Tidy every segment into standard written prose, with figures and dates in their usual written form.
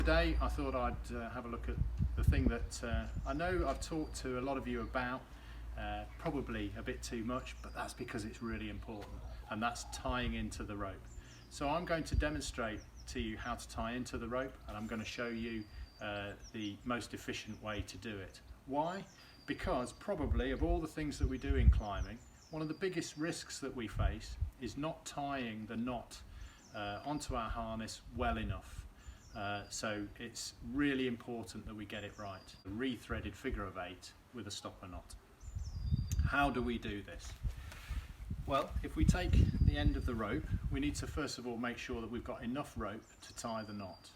Today I thought I'd have a look at the thing that I know I've talked to a lot of you about, probably a bit too much, but that's because it's really important, and that's tying into the rope. So I'm going to demonstrate to you how to tie into the rope, and I'm going to show you the most efficient way to do it. Why? Because probably of all the things that we do in climbing, one of the biggest risks that we face is not tying the knot onto our harness well enough. So it's really important that we get it right. A re-threaded figure of 8 with a stopper knot. How do we do this? Well, if we take the end of the rope, we need to first of all make sure that we've got enough rope to tie the knot.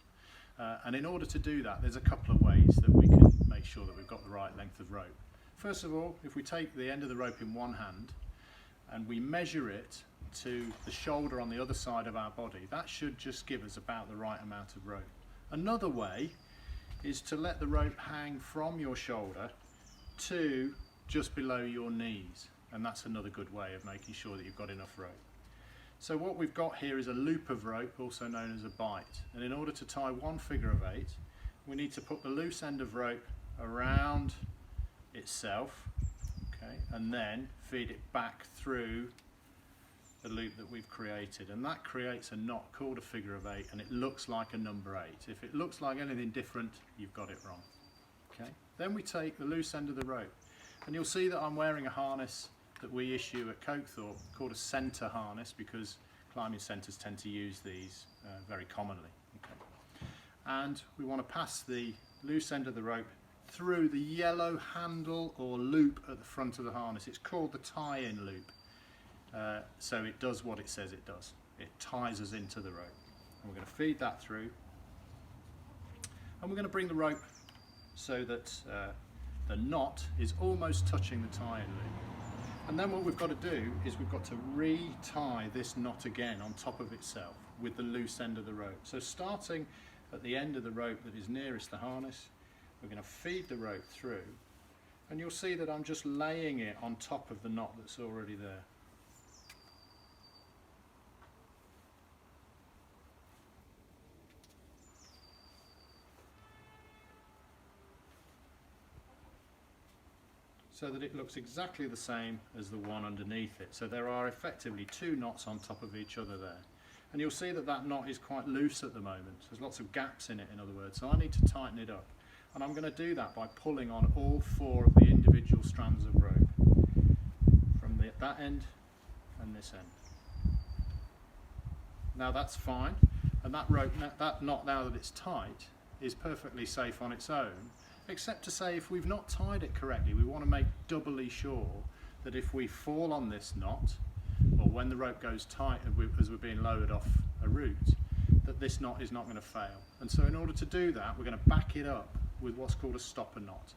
And in order to do that, there's a couple of ways that we can make sure that we've got the right length of rope. First of all, if we take the end of the rope in one hand and we measure it to the shoulder on the other side of our body, that should just give us about the right amount of rope. Another way is to let the rope hang from your shoulder to just below your knees, and that's another good way of making sure that you've got enough rope. So what we've got here is a loop of rope, also known as a bight, and in order to tie one figure of 8, we need to put the loose end of rope around itself, okay, and then feed it back through the loop that we've created, and that creates a knot called a figure of 8, and it looks like a number 8. If it looks like anything different, you've got it wrong. Okay. Then we take the loose end of the rope, and you'll see that I'm wearing a harness that we issue at Cokethorpe called a centre harness, because climbing centres tend to use these very commonly. Okay. And we want to pass the loose end of the rope through the yellow handle or loop at the front of the harness. It's called the tie-in loop. So it does what it says it does. It ties us into the rope. And we're going to feed that through. And we're going to bring the rope so that the knot is almost touching the tie-in loop. And then what we've got to do is we've got to re-tie this knot again on top of itself with the loose end of the rope. So starting at the end of the rope that is nearest the harness, we're going to feed the rope through. And you'll see that I'm just laying it on top of the knot that's already there. So that it looks exactly the same as the one underneath it. So there are effectively 2 knots on top of each other there. And you'll see that that knot is quite loose at the moment. There's lots of gaps in it, in other words. So I need to tighten it up. And I'm going to do that by pulling on all 4 of the individual strands of rope from that end and this end. Now that's fine. And that rope, that knot, now that it's tight, is perfectly safe on its own. Except to say, if we've not tied it correctly, we want to make doubly sure that if we fall on this knot, or when the rope goes tight as we're being lowered off a route, that this knot is not going to fail. And so in order to do that, we're going to back it up with what's called a stopper knot.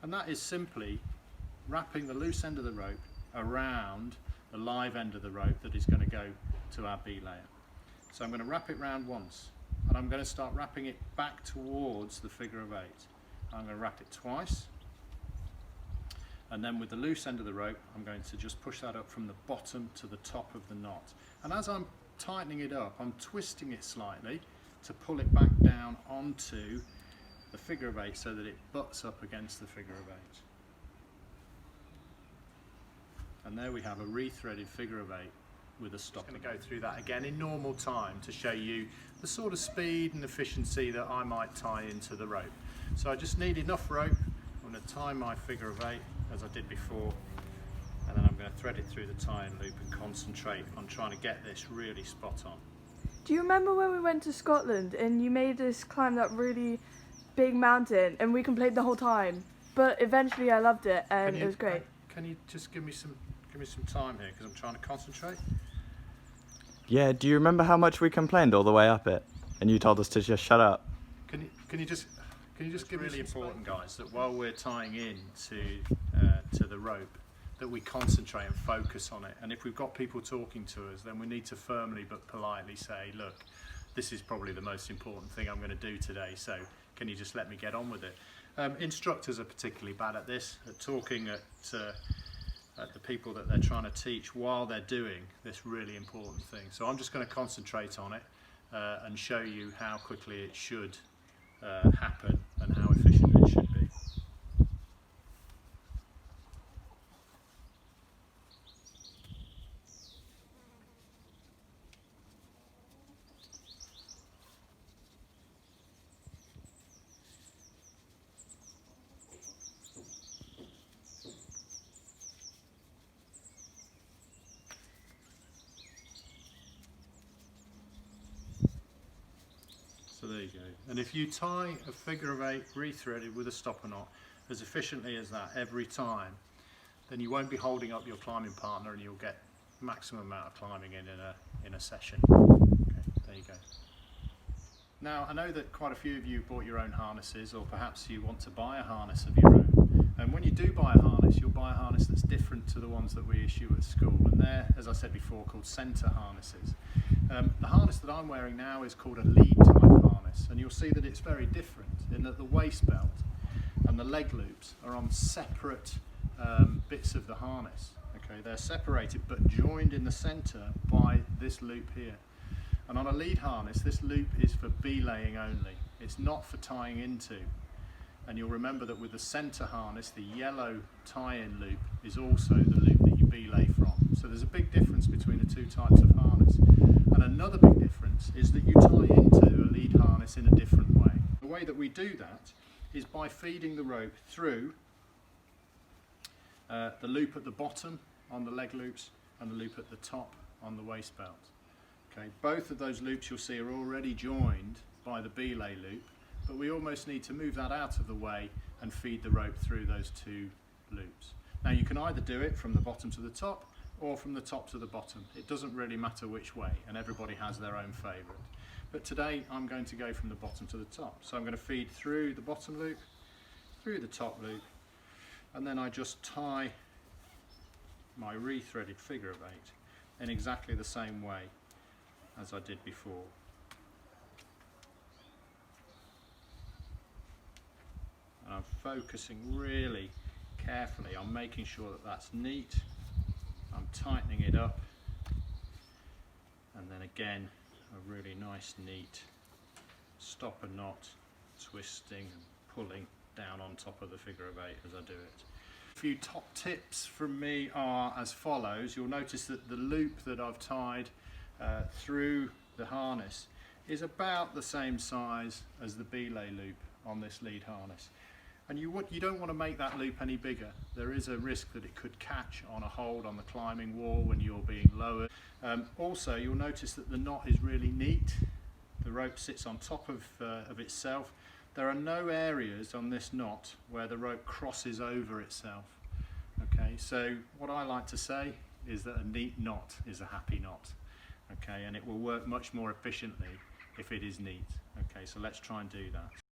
And that is simply wrapping the loose end of the rope around the live end of the rope that is going to go to our B layer. So I'm going to wrap it round once, and I'm going to start wrapping it back towards the figure of 8. I'm going to wrap it twice, and then with the loose end of the rope I'm going to just push that up from the bottom to the top of the knot. And as I'm tightening it up, I'm twisting it slightly to pull it back down onto the figure of 8 so that it butts up against the figure of 8. And there we have a re-threaded figure of 8 with a stop. I'm going to go through that again in normal time to show you the sort of speed and efficiency that I might tie into the rope. So I just need enough rope. I'm going to tie my figure of 8 as I did before, and then I'm going to thread it through the tie-in loop and concentrate on trying to get this really spot on. Do you remember when we went to Scotland and you made us climb that really big mountain and we complained the whole time, but eventually I loved it and it was great. Can you just give me some time here, because I'm trying to concentrate? Yeah, do you remember how much we complained all the way up it and you told us to just shut up? Can you just give me really important, guys, that while we're tying in to the rope, that we concentrate and focus on it. And if we've got people talking to us, then we need to firmly but politely say, look, this is probably the most important thing I'm going to do today, so can you just let me get on with it? Instructors are particularly bad at this, at talking at the people that they're trying to teach while they're doing this really important thing. So I'm just going to concentrate on it and show you how quickly it should happen and how efficient it should be. So there you go. And if you tie a figure of 8 rethreaded with a stopper knot as efficiently as that every time, then you won't be holding up your climbing partner and you'll get maximum amount of climbing in a session. Okay, there you go. Now I know that quite a few of you bought your own harnesses, or perhaps you want to buy a harness of your own. And when you do buy a harness, you'll buy a harness that's different to the ones that we issue at school. And they're, as I said before, called centre harnesses. The harness that I'm wearing now is called a lead type harness, and you'll see that it's very different in that the waist belt and the leg loops are on separate bits of the harness. Okay, they're separated but joined in the centre by this loop here. And on a lead harness, this loop is for belaying only. It's not for tying into. And you'll remember that with the centre harness, the yellow tie-in loop is also the loop that you belay from. So there's a big difference between the two types of harness. And another big difference is that you tie into a lead harness in a different way. The way that we do that is by feeding the rope through the loop at the bottom on the leg loops and the loop at the top on the waist belt. Okay, both of those loops you'll see are already joined by the belay loop, but we almost need to move that out of the way and feed the rope through those two loops. Now you can either do it from the bottom to the top or from the top to the bottom. It doesn't really matter which way, and everybody has their own favourite. But today I'm going to go from the bottom to the top. So I'm going to feed through the bottom loop, through the top loop, and then I just tie my rethreaded figure of 8 in exactly the same way as I did before. And I'm focusing really carefully on making sure that that's neat. I'm tightening it up, and then again a really nice neat stopper knot, twisting and pulling down on top of the figure of 8 as I do it. A few top tips from me are as follows. You'll notice that the loop that I've tied through the harness is about the same size as the belay loop on this lead harness. And you don't want to make that loop any bigger. There is a risk that it could catch on a hold on the climbing wall when you're being lowered. Also, you'll notice that the knot is really neat. The rope sits on top of itself. There are no areas on this knot where the rope crosses over itself. Okay, so what I like to say is that a neat knot is a happy knot. Okay, and it will work much more efficiently if it is neat. Okay, so let's try and do that.